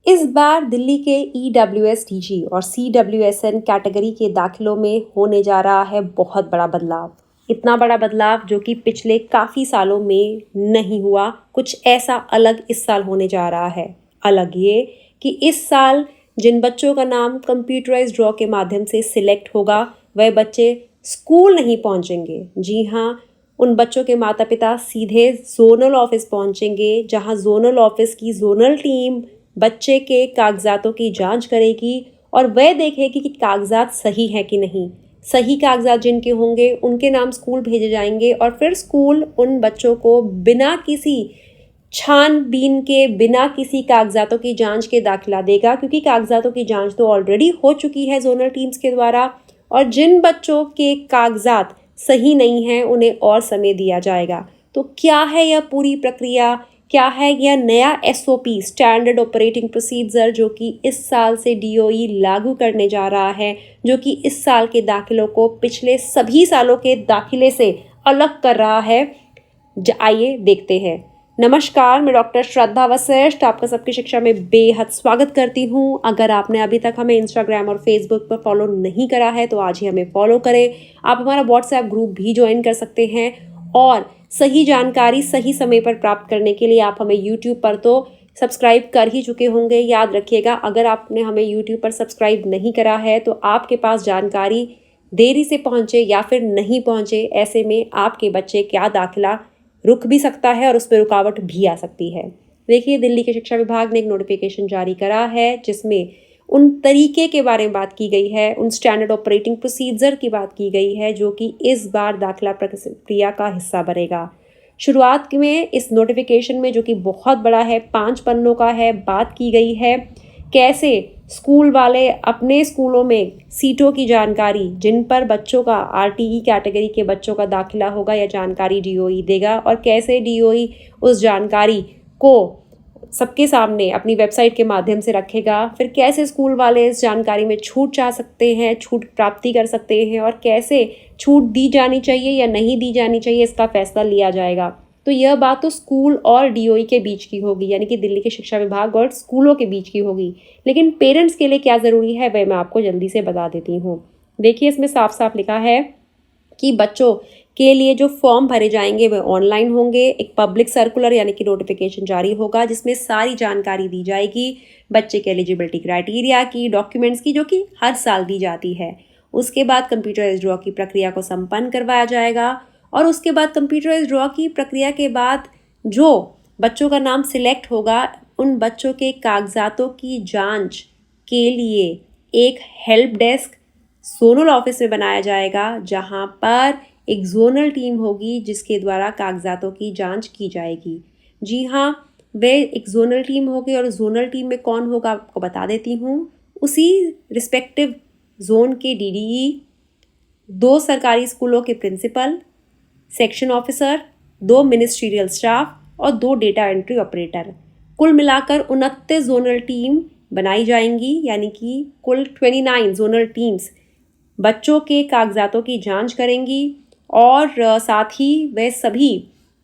इस बार दिल्ली के EWSDG और CWSN कैटेगरी के दाखिलों में होने जा रहा है बहुत बड़ा बदलाव। इतना बड़ा बदलाव जो कि पिछले काफ़ी सालों में नहीं हुआ। कुछ ऐसा अलग इस साल होने जा रहा है। अलग ये कि इस साल जिन बच्चों का नाम कंप्यूटराइज्ड ड्रॉ के माध्यम से सिलेक्ट होगा वह बच्चे स्कूल नहीं पहुंचेंगे। जी हाँ, उन बच्चों के माता पिता सीधे जोनल ऑफिस पहुंचेंगे, जहां जोनल ऑफिस की जोनल टीम बच्चे के कागजातों की जांच करेगी और वह देखेगी कि कागजात सही है कि नहीं। सही कागजात जिनके होंगे उनके नाम स्कूल भेजे जाएंगे और फिर स्कूल उन बच्चों को बिना किसी छानबीन के, बिना किसी कागजातों की जांच के दाखिला देगा, क्योंकि कागजातों की जांच तो ऑलरेडी हो चुकी है जोनल टीम्स के द्वारा। और जिन बच्चों के कागजात सही नहीं हैं उन्हें और समय दिया जाएगा। तो क्या है यह पूरी प्रक्रिया, क्या है यह नया SOP स्टैंडर्ड ऑपरेटिंग प्रोसीजर जो कि इस साल से DOE लागू करने जा रहा है, जो कि इस साल के दाखिलों को पिछले सभी सालों के दाखिले से अलग कर रहा है। आइए देखते हैं। नमस्कार, मैं डॉक्टर श्रद्धा वशिष्ठ आपका सबकी शिक्षा में बेहद स्वागत करती हूँ। अगर आपने अभी तक हमें इंस्टाग्राम और फेसबुक पर फॉलो नहीं करा है तो आज ही हमें फॉलो करें। आप हमारा व्हाट्सएप ग्रुप भी ज्वाइन कर सकते हैं और सही जानकारी सही समय पर प्राप्त करने के लिए आप हमें यूट्यूब पर तो सब्सक्राइब कर ही चुके होंगे। याद रखिएगा, अगर आपने हमें यूट्यूब पर सब्सक्राइब नहीं करा है तो आपके पास जानकारी देरी से पहुँचे या फिर नहीं पहुँचे, ऐसे में आपके बच्चे क्या दाखिला रुक भी सकता है और उसमें रुकावट भी आ सकती है। देखिए, दिल्ली के शिक्षा विभाग ने एक नोटिफिकेशन जारी करा है जिसमें उन तरीके के बारे में बात की गई है, उन स्टैंडर्ड ऑपरेटिंग प्रोसीजर की बात की गई है जो कि इस बार दाखिला प्रक्रिया का हिस्सा बनेगा। शुरुआत में इस नोटिफिकेशन में, जो कि बहुत बड़ा है, 5 पन्नों का है, बात की गई है कैसे स्कूल वाले अपने स्कूलों में सीटों की जानकारी, जिन पर बच्चों का RTE कैटेगरी के बच्चों का दाखिला होगा, यह जानकारी DOE देगा और कैसे DOE उस जानकारी को सबके सामने अपनी वेबसाइट के माध्यम से रखेगा। फिर कैसे स्कूल वाले इस जानकारी में छूट चाह सकते हैं, छूट प्राप्ति कर सकते हैं और कैसे छूट दी जानी चाहिए या नहीं दी जानी चाहिए, इसका फैसला लिया जाएगा। तो यह बात तो स्कूल और DOE के बीच की होगी, यानी कि दिल्ली के शिक्षा विभाग और स्कूलों के बीच की होगी। लेकिन पेरेंट्स के लिए क्या ज़रूरी है वह मैं आपको जल्दी से बता देती हूँ। देखिए, इसमें साफ साफ लिखा है कि बच्चों के लिए जो फॉर्म भरे जाएंगे वह ऑनलाइन होंगे। एक पब्लिक सर्कुलर यानी कि नोटिफिकेशन जारी होगा जिसमें सारी जानकारी दी जाएगी बच्चे के एलिजिबिलिटी क्राइटेरिया की, डॉक्यूमेंट्स की, जो कि हर साल दी जाती है। उसके बाद कंप्यूटराइज्ड ड्रॉ की प्रक्रिया को संपन्न करवाया जाएगा और उसके बाद कंप्यूटराइज्ड ड्रॉ की प्रक्रिया के बाद जो बच्चों का नाम सिलेक्ट होगा उन बच्चों के कागजातों की जांच के लिए एक हेल्प डेस्क जोनल ऑफिस में बनाया जाएगा, जहां पर एक जोनल टीम होगी जिसके द्वारा कागजातों की जांच की जाएगी। जी हाँ, वे एक जोनल टीम होगी और जोनल टीम में कौन होगा आपको बता देती हूँ। उसी रिस्पेक्टिव जोन के DDE, 2 सरकारी स्कूलों के principal, section officer, 2 ministerial staff और 2 डेटा एंट्री ऑपरेटर, कुल मिलाकर 29 जोनल टीम बनाई जाएंगी, यानी कि कुल 29 जोनल टीम्स बच्चों के कागजातों की जांच करेंगी और साथ ही वे सभी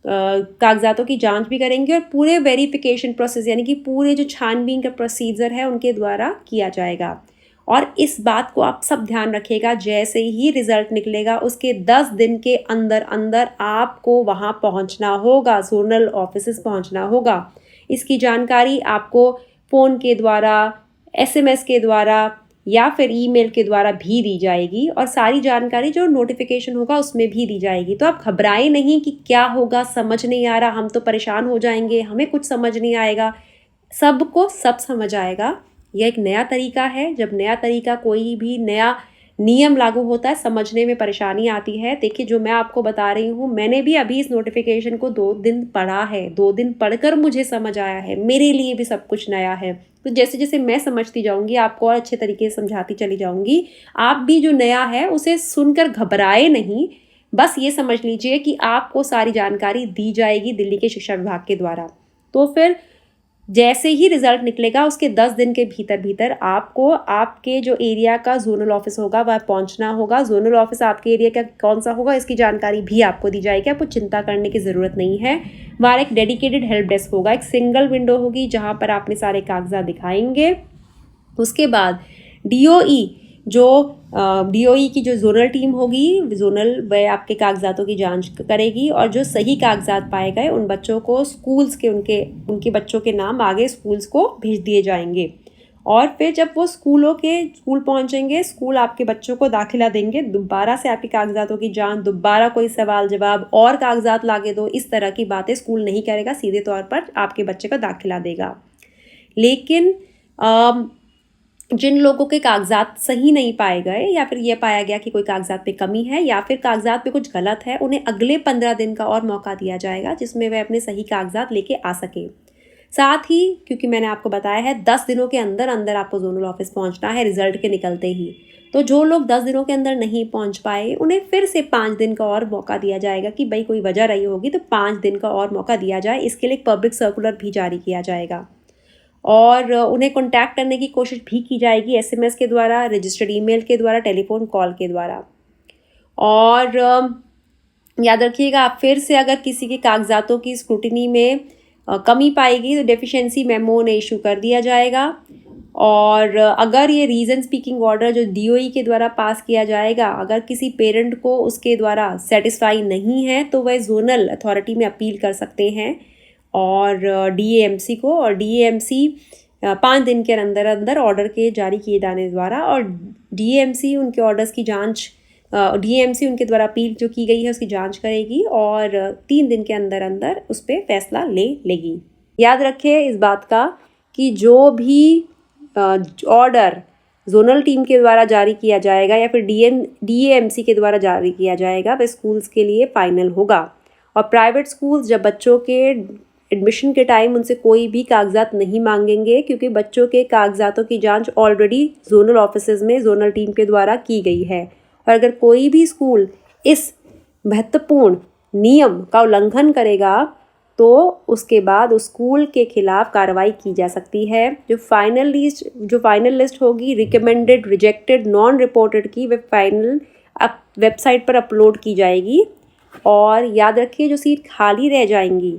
कागजातों की जांच भी करेंगे और पूरे वेरिफिकेशन प्रोसेस, यानी कि पूरे जो छानबीन का प्रोसीजर है उनके द्वारा किया जाएगा। और इस बात को आप सब ध्यान रखिएगा, जैसे ही रिजल्ट निकलेगा उसके 10 दिन के अंदर अंदर आपको वहाँ पहुँचना होगा, जोनल ऑफिस पहुँचना होगा। इसकी जानकारी आपको फ़ोन के द्वारा, SMS के द्वारा या फिर ईमेल के द्वारा भी दी जाएगी और सारी जानकारी जो नोटिफिकेशन होगा उसमें भी दी जाएगी। तो आप घबराएं नहीं कि क्या होगा, समझ नहीं आ रहा, हम तो परेशान हो जाएंगे, हमें कुछ समझ नहीं आएगा। सबको सब समझ आएगा। यह एक नया तरीका है। जब नया तरीका, कोई भी नया नियम लागू होता है, समझने में परेशानी आती है। देखिए, जो मैं आपको बता रही हूँ, मैंने भी अभी इस नोटिफिकेशन को 2 दिन पढ़ा है, 2 दिन पढ़कर मुझे समझ आया है। मेरे लिए भी सब कुछ नया है। तो जैसे जैसे मैं समझती जाऊंगी आपको और अच्छे तरीके से समझाती चली जाऊंगी। आप भी जो नया है उसे सुनकर घबराए नहीं, बस ये समझ लीजिए कि आपको सारी जानकारी दी जाएगी दिल्ली के शिक्षा विभाग के द्वारा। तो फिर जैसे ही रिजल्ट निकलेगा उसके 10 दिन के भीतर भीतर आपको आपके जो एरिया का जोनल ऑफिस होगा वह पहुंचना होगा। जोनल ऑफिस आपके एरिया का कौन सा होगा इसकी जानकारी भी आपको दी जाएगी, आपको चिंता करने की ज़रूरत नहीं है। वहाँ एक डेडिकेटेड हेल्प डेस्क होगा, एक सिंगल विंडो होगी जहाँ पर आपने सारे कागजात दिखाएंगे। उसके बाद डीओई की जो जोनल टीम होगी, जोनल वह आपके कागजातों की जांच करेगी और जो सही कागजात पाए गए उन बच्चों को स्कूल्स के उनके बच्चों के नाम आगे स्कूल्स को भेज दिए जाएंगे। और फिर जब वो स्कूल पहुंचेंगे, स्कूल आपके बच्चों को दाखिला देंगे, दोबारा से आपके कागजातों की जांच, दोबारा कोई सवाल जवाब और कागजात लाके दो, इस तरह की बातें स्कूल नहीं करेगा, सीधे तौर पर आपके बच्चे का दाखिला देगा। लेकिन जिन लोगों के कागजात सही नहीं पाए गए या फिर ये पाया गया कि कोई कागजात पे कमी है या फिर कागजात पे कुछ गलत है, उन्हें अगले 15 दिन का और मौका दिया जाएगा जिसमें वह अपने सही कागजात लेके आ सके। साथ ही क्योंकि मैंने आपको बताया है 10 दिनों के अंदर अंदर आपको जोनल ऑफिस पहुंचना है रिजल्ट के निकलते ही, तो जो लोग 10 दिनों के अंदर नहीं पहुंच पाए उन्हें फिर से 5 दिन का और मौका दिया जाएगा कि भाई कोई वजह रही होगी तो 5 दिन का और मौका दिया जाए। इसके लिए एक पब्लिक सर्कुलर भी जारी किया जाएगा और उन्हें कांटेक्ट करने की कोशिश भी की जाएगी एसएमएस के द्वारा, रजिस्टर्ड ईमेल के द्वारा, टेलीफोन कॉल के द्वारा। और याद रखिएगा, फिर से अगर किसी के कागजातों की स्क्रूटिनी में कमी पाएगी तो डेफिशिएंसी मेमो उन्हें इशू कर दिया जाएगा। और अगर ये रीज़न स्पीकिंग ऑर्डर जो डीओई के द्वारा पास किया जाएगा, अगर किसी पेरेंट को उसके द्वारा सेटिस्फाई नहीं है तो वह जोनल अथॉरिटी में अपील कर सकते हैं और डीएएमसी को, और डीएएमसी 5 दिन के अंदर अंदर ऑर्डर के जारी किए जाने द्वारा और डीएएमसी उनके ऑर्डर्स की जांच, डीएएमसी उनके द्वारा अपील जो की गई है उसकी जांच करेगी और 3 दिन के अंदर अंदर उस पर फैसला ले लेगी। याद रखें इस बात का कि जो भी ऑर्डर जोनल टीम के द्वारा जारी किया जाएगा या फिर डीएएमसी के द्वारा जारी किया जाएगा वह स्कूल्स के लिए फाइनल होगा। और प्राइवेट स्कूल्स जब बच्चों के एडमिशन के टाइम उनसे कोई भी कागजात नहीं मांगेंगे क्योंकि बच्चों के कागजातों की जांच ऑलरेडी जोनल ऑफिसेज में जोनल टीम के द्वारा की गई है। और अगर कोई भी स्कूल इस महत्वपूर्ण नियम का उल्लंघन करेगा तो उसके बाद उस स्कूल के खिलाफ कार्रवाई की जा सकती है। जो फाइनल लिस्ट होगी रिकमेंडेड, रिजेक्टेड, नॉन रिपोर्टेड की, वे फाइनल वेबसाइट पर अपलोड की जाएगी। और याद रखिए जो सीट खाली रह जाएंगी,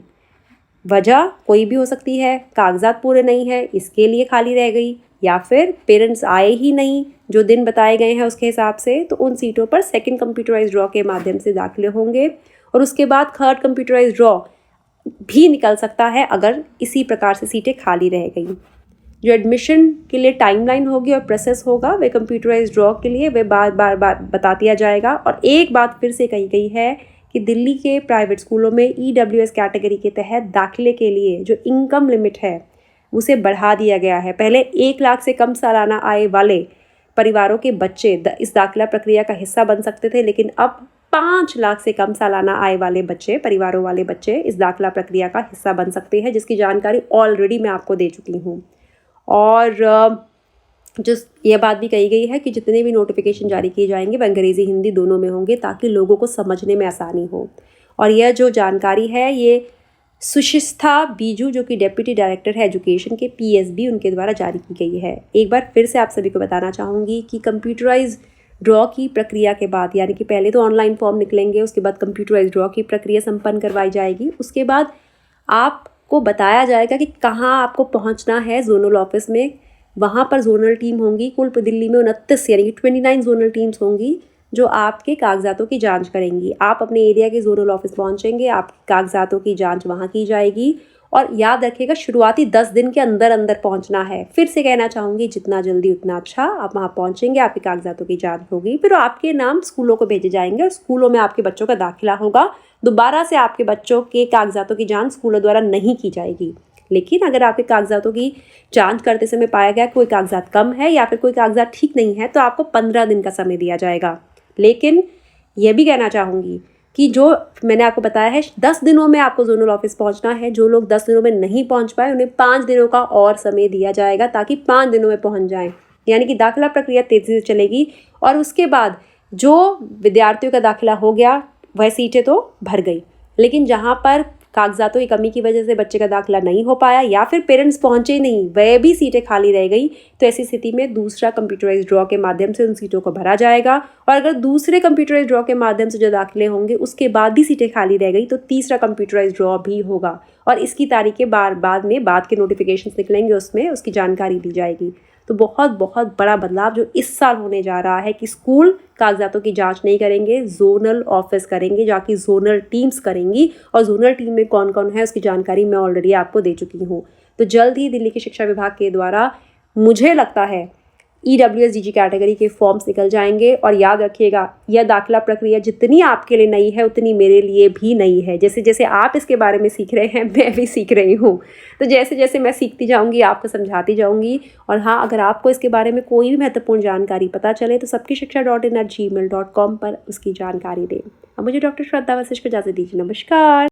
वजह कोई भी हो सकती है, कागजात पूरे नहीं है इसके लिए खाली रह गई, या फिर पेरेंट्स आए ही नहीं जो दिन बताए गए हैं उसके हिसाब से, तो उन सीटों पर सेकंड कंप्यूटराइज्ड ड्रॉ के माध्यम से दाखिले होंगे और उसके बाद थर्ड कंप्यूटराइज्ड ड्रॉ भी निकल सकता है अगर इसी प्रकार से सीटें खाली रह गई। जो एडमिशन के लिए टाइमलाइन होगी और प्रोसेस होगा वे कंप्यूटराइज्ड ड्रॉ के लिए वे बार बार बता दिया जाएगा। और एक बात फिर से कही गई है कि दिल्ली के प्राइवेट स्कूलों में ईडब्ल्यूएस कैटेगरी के तहत दाखिले के लिए जो इनकम लिमिट है उसे बढ़ा दिया गया है। पहले 1 लाख से कम सालाना आय वाले परिवारों के बच्चे इस दाखिला प्रक्रिया का हिस्सा बन सकते थे, लेकिन अब 5 लाख से कम सालाना आय वाले बच्चे, परिवारों वाले बच्चे इस दाखिला प्रक्रिया का हिस्सा बन सकते हैं, जिसकी जानकारी ऑलरेडी मैं आपको दे चुकी हूँ। और जो ये बात भी कही गई है कि जितने भी नोटिफिकेशन जारी किए जाएंगे वह अंग्रेज़ी हिंदी दोनों में होंगे ताकि लोगों को समझने में आसानी हो। और यह जो जानकारी है ये सुशिस्था बीजू जो कि डेप्यूटी डायरेक्टर है एजुकेशन के पीएसबी उनके द्वारा जारी की गई है। एक बार फिर से आप सभी को बताना चाहूँगी कि कंप्यूटराइज ड्रॉ की प्रक्रिया के बाद, यानी कि पहले तो ऑनलाइन फॉर्म निकलेंगे, उसके बाद कंप्यूटराइज ड्रॉ की प्रक्रिया संपन्न करवाई जाएगी, उसके बाद आपको बताया जाएगा कि कहाँ आपको पहुँचना है जोनल ऑफिस में। वहाँ पर जोनल टीम होंगी, कुल दिल्ली में 29 यानी कि 29 जोनल टीम्स होंगी जो आपके कागजातों की जांच करेंगी। आप अपने एरिया के जोनल ऑफिस पहुँचेंगे, आपके कागजातों की जांच वहाँ की जाएगी। और याद रखिएगा शुरुआती 10 दिन के अंदर अंदर पहुँचना है। फिर से कहना चाहूँगी जितना जल्दी उतना अच्छा। आप वहाँ पहुँचेंगे, आपके कागजातों की जाँच होगी, फिर आपके नाम स्कूलों को भेजे जाएंगे और स्कूलों में आपके बच्चों का दाखिला होगा। दोबारा से आपके बच्चों के कागजातों की जाँच स्कूलों द्वारा नहीं की जाएगी। लेकिन अगर आपके कागजातों की जांच करते समय पाया गया कोई कागजात कम है या फिर कोई कागजात ठीक नहीं है तो आपको 15 दिन का समय दिया जाएगा। लेकिन यह भी कहना चाहूँगी कि जो मैंने आपको बताया है 10 दिनों में आपको जोनल ऑफिस पहुँचना है, जो लोग 10 दिनों में नहीं पहुँच पाए उन्हें 5 दिनों का और समय दिया जाएगा ताकि 5 दिनों में पहुँच जाएँ। यानी कि दाखिला प्रक्रिया तेज़ी से चलेगी और उसके बाद जो विद्यार्थियों का दाखिला हो गया वह सीटें तो भर गई, लेकिन जहाँ पर कागजातों की कमी की वजह से बच्चे का दाखिला नहीं हो पाया या फिर पेरेंट्स पहुंचे ही नहीं, वह भी सीटें खाली रह गई, तो ऐसी स्थिति में दूसरा कंप्यूटराइज ड्रॉ के माध्यम से उन सीटों को भरा जाएगा। और अगर दूसरे कंप्यूटराइज ड्रॉ के माध्यम से जो दाखिले होंगे उसके बाद भी सीटें खाली रह गई तो तीसरा कंप्यूटराइज ड्रॉ भी होगा और इसकी तारीखें बाद के नोटिफिकेशन निकलेंगे, उसमें उसकी जानकारी दी जाएगी। तो बहुत बहुत बड़ा बदलाव जो इस साल होने जा रहा है कि स्कूल कागजातों की जांच नहीं करेंगे, जोनल ऑफिस करेंगे, जाकि जोनल टीम्स करेंगी और जोनल टीम में कौन कौन है उसकी जानकारी मैं ऑलरेडी आपको दे चुकी हूँ। तो जल्द ही दिल्ली के शिक्षा विभाग के द्वारा मुझे लगता है EWS-DG कैटेगरी के फॉर्म्स निकल जाएंगे। और याद रखिएगा, यह दाखिला प्रक्रिया जितनी आपके लिए नई है उतनी मेरे लिए भी नई है। जैसे जैसे आप इसके बारे में सीख रहे हैं मैं भी सीख रही हूँ, तो जैसे जैसे मैं सीखती जाऊँगी आपको समझाती जाऊँगी। और हाँ, अगर आपको इसके बारे में कोई भी महत्वपूर्ण जानकारी पता चले तो sabkiShiksha.in@gmail.com पर उसकी जानकारी दें। अब मुझे डॉक्टर श्रद्धा वशिष्ठ को इजाज़त दीजिए। नमस्कार।